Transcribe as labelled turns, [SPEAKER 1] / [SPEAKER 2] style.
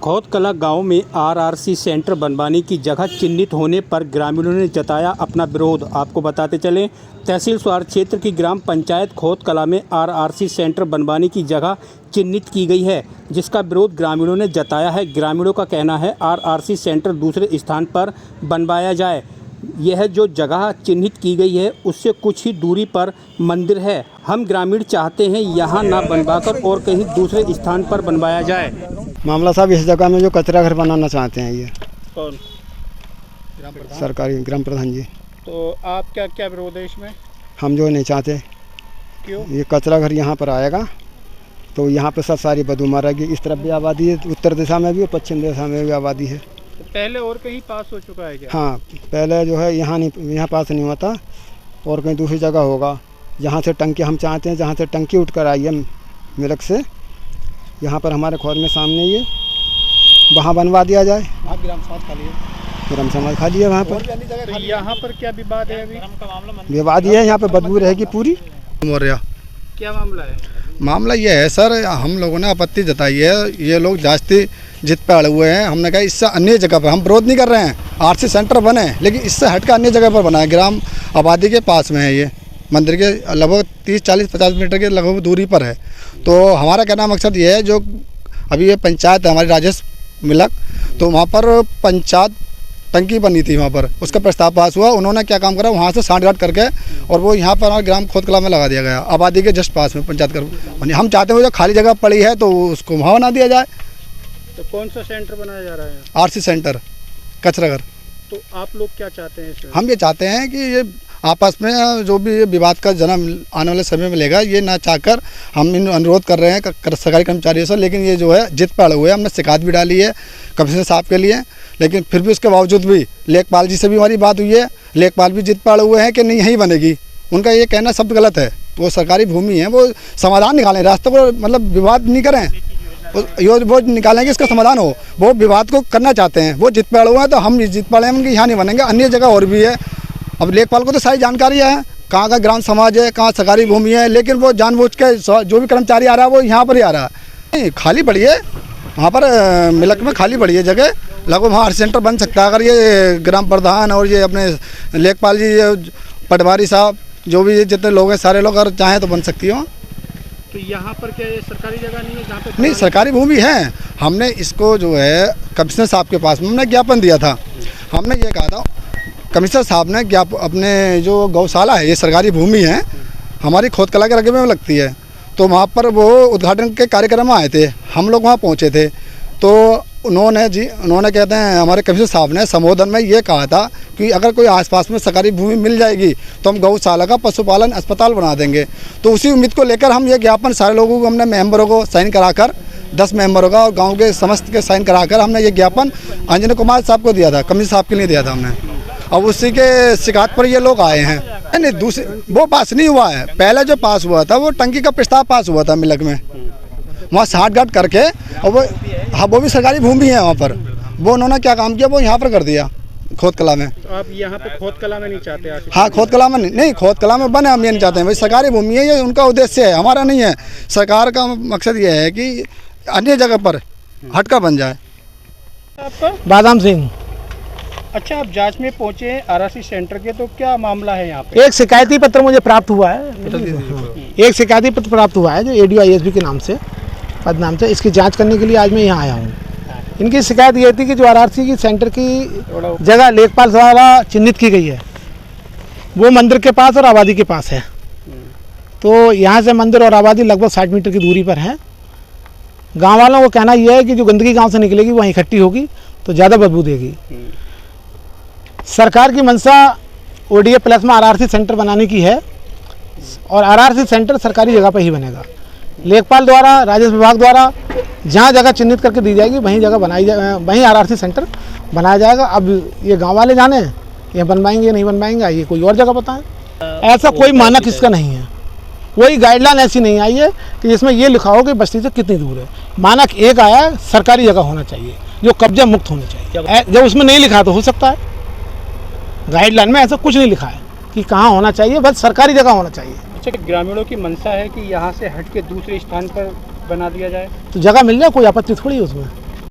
[SPEAKER 1] खोतकला गांव में RRC centre बनवाने की जगह चिन्हित होने पर ग्रामीणों ने जताया अपना विरोध। आपको बताते चलें, तहसील स्वार क्षेत्र की ग्राम पंचायत खोतकला में आरआरसी सेंटर बनवाने की जगह चिन्हित की गई है, जिसका विरोध ग्रामीणों ने जताया है। ग्रामीणों का कहना है आरआरसी सेंटर दूसरे स्थान पर बनवाया जाए। यह जो जगह चिन्हित की गई है उससे कुछ ही दूरी पर मंदिर है। हम ग्रामीण चाहते हैं यहाँ न बनवाकर और कहीं दूसरे स्थान पर बनवाया जाए।
[SPEAKER 2] मामला साहब, इस जगह में जो कचरा घर बनाना चाहते हैं ये
[SPEAKER 1] कौन?
[SPEAKER 2] सरकारी ग्राम प्रधान जी।
[SPEAKER 1] तो आप क्या विरोध है इसमें?
[SPEAKER 2] हम जो नहीं चाहते।
[SPEAKER 1] क्यों?
[SPEAKER 2] ये कचरा घर यहाँ पर आएगा तो यहाँ पे सब सारी बदबू मारेगी। इस तरफ भी आबादी है, उत्तर दिशा में भी और पश्चिम दिशा में भी आबादी है।
[SPEAKER 1] तो पहले और कहीं पास हो चुका है क्या?
[SPEAKER 2] हाँ, पहले जो है यहाँ पास नहीं हुआ था और कहीं दूसरी जगह होगा। जहाँ से टंकी हम चाहते हैं, जहाँ से टंकी उठकर आई है मिलक से, यहाँ पर हमारे खोद में सामने ये वहाँ बनवा दिया जाए।
[SPEAKER 3] आप ग्राम समाज खाली है,
[SPEAKER 2] ग्राम समाज खाली है वहाँ पर।
[SPEAKER 1] तो यहाँ पर क्या विवाद है अभी?
[SPEAKER 2] विवाद ये है, यहाँ पे बदबू रहेगी पूरी।
[SPEAKER 4] मौर्य,
[SPEAKER 1] क्या मामला है?
[SPEAKER 4] मामला ये है सर, हम लोगों ने आपत्ति जताई है। ये लोग जास्ती जिद पे अड़े हुए हैं। हमने कहा इससे अन्य जगह पर, हम विरोध नहीं कर रहे हैं आरसी सेंटर बने, लेकिन इससे हटकर अन्य जगह पर बना है। ग्राम आबादी के पास में है, ये मंदिर के लगभग 30-40-50 मीटर के लगभग दूरी पर है। तो हमारा कहना मकसद ये है, जो अभी ये पंचायत है हमारी राजेश मिलक, तो वहाँ पर पंचायत टंकी बनी थी, वहाँ पर उसका प्रस्ताव पास हुआ। उन्होंने क्या काम करा, वहाँ से सांठगांठ करके और वो यहाँ पर ग्राम खोतकला में लगा दिया गया, आबादी के जस्ट पास में पंचायत कर। हम चाहते हैं जो खाली जगह पड़ी है तो उसको वहाँ बना दिया जाए।
[SPEAKER 1] तो कौन सा सेंटर बनाया जा रहा है?
[SPEAKER 4] आरसी सेंटर, कचरा घर।
[SPEAKER 1] तो आप लोग क्या चाहते हैं इसमें?
[SPEAKER 4] हम ये चाहते हैं कि ये आपस में जो भी विवाद का जन्म आने वाले समय में लेगा, ये ना चाहकर हम इन अनुरोध कर रहे हैं सरकारी कर्मचारियों से। लेकिन ये जो है जिद पे अड़े हुए हैं। हमने शिकायत भी डाली है कमिश्नर साहब के लिए, लेकिन फिर भी उसके बावजूद भी लेखपाल जी से भी हमारी बात हुई है। लेखपाल भी जिद पे अड़े हुए हैं कि नहीं यहीं बनेगी। उनका ये कहना शब्द गलत है। वो सरकारी भूमि है, वो समाधान निकालें, रास्ते को मतलब विवाद नहीं करें, वो निकालें कि इसका समाधान हो। वो विवाद को करना चाहते हैं, वो जिद पे अड़े हुए हैं, तो हम जिद पे अड़े हैं उनके यहाँ नहीं बनेंगे। अन्य जगह और भी है। अब लेखपाल को तो सारी जानकारी है कहाँ का ग्राम समाज है, कहाँ सरकारी भूमि है, लेकिन वो जानबूझ के जो भी कर्मचारी आ रहा है वो यहाँ पर ही आ रहा है। नहीं, खाली पड़ी है वहाँ पर मिलक में, खाली पड़ी है जगह। लगभग वहाँ सेंटर बन सकता है अगर ये ग्राम प्रधान और ये अपने लेखपाल जी, पटवारी साहब, जो भी जितने लोग हैं सारे लोग अगर चाहें तो बन सकती हो।
[SPEAKER 1] तो यहाँ पर क्या ये सरकारी जगह नहीं है जहाँ पे?
[SPEAKER 4] नहीं, सरकारी भूमि है। हमने इसको जो है कमिश्नर साहब के पास में हमने ज्ञापन दिया था। हमने ये कहा था, कमिश्नर साहब ने अपने जो गौशाला है, ये सरकारी भूमि है, हमारी खोतकला के रकबे में लगती है, तो वहाँ पर वो उद्घाटन के कार्यक्रम में आए थे, हम लोग वहाँ पहुँचे थे। तो उन्होंने कहते हैं हमारे कमिश्नर साहब ने संबोधन में ये कहा था कि अगर कोई आसपास में सरकारी भूमि मिल जाएगी तो हम गौशाला का पशुपालन अस्पताल बना देंगे। तो उसी उम्मीद को लेकर हम ये ज्ञापन सारे लोगों को, हमने मेंबरों को साइन कराकर, 10 मेंबरों का और गांव के समस्त के साइन कराकर हमने ये ज्ञापन अंजन कुमार साहब को दिया था, कमिश्नर साहब के लिए दिया था हमने। अब उसी के शिकायत पर ये लोग आए हैं। नहीं, दूसरे वो पास नहीं हुआ है। पहले जो पास हुआ था वो टंकी का प्रस्ताव पास हुआ था मिलक में, वहाँ सांठगांठ करके, और वो हाँ वो भी सरकारी भूमि है वहाँ पर। वो उन्होंने क्या काम किया, वो यहाँ पर कर दिया खोतकला में।
[SPEAKER 1] तो आप यहाँ पे खोतकला में नहीं चाहते?
[SPEAKER 4] हाँ, खोतकला में नहीं, खोतकला में बने, हम ये नहीं चाहते हैं। भाई सरकारी भूमि है, ये उनका उद्देश्य है, हमारा नहीं है। सरकार का मकसद ये है कि अन्य जगह पर हटका बन जाए।
[SPEAKER 1] आपका?
[SPEAKER 3] बादाम सिंह।
[SPEAKER 1] अच्छा, आप जांच में पहुँचे आरआरसी सेंटर के, तो क्या मामला है यहाँ पे?
[SPEAKER 3] एक शिकायती पत्र मुझे प्राप्त हुआ है। एक शिकायती पत्र प्राप्त हुआ है जो ADISB के नाम से, पद नाम से। इसकी जांच करने के लिए आज मैं यहाँ आया हूँ। इनकी शिकायत ये थी कि जो आरआरसी की सेंटर की जगह लेखपाल द्वारा चिन्हित की गई है, वो मंदिर के पास और आबादी के पास है। तो यहाँ से मंदिर और आबादी लगभग 60 मीटर की दूरी पर है। गाँव वालों को कहना यह है कि जो गंदगी गाँव से निकलेगी वहीं इकट्ठी होगी तो ज़्यादा बदबू देगी। सरकार की मंशा ODA प्लस में आरआरसी सेंटर बनाने की है और आरआरसी सेंटर सरकारी जगह पर ही बनेगा। लेखपाल द्वारा, राजस्व विभाग द्वारा जहाँ जगह चिन्हित करके दी जाएगी वहीं जगह वहीं आरआरसी सेंटर बनाया जाएगा। अब ये गांव वाले जाने ये बनवाएंगे नहीं बनवाएंगे, ये कोई और जगह बताएं। ऐसा कोई मानक इसका नहीं है, कोई गाइडलाइन ऐसी नहीं आई है कि जिसमें ये लिखा हो कि बस्ती से कितनी दूर है। मानक एक आया है, सरकारी जगह होना चाहिए जो कब्जा मुक्त होनी चाहिए। जब उसमें नहीं लिखा तो हो सकता है, गाइडलाइन में ऐसा कुछ नहीं लिखा है कि कहाँ होना चाहिए, बस सरकारी जगह होना चाहिए।
[SPEAKER 1] अच्छा, ग्रामीणों की मंशा है कि यहाँ से हट के दूसरे स्थान पर बना दिया जाए,
[SPEAKER 3] तो जगह मिल जाए, कोई आपत्ति थोड़ी है उसमें।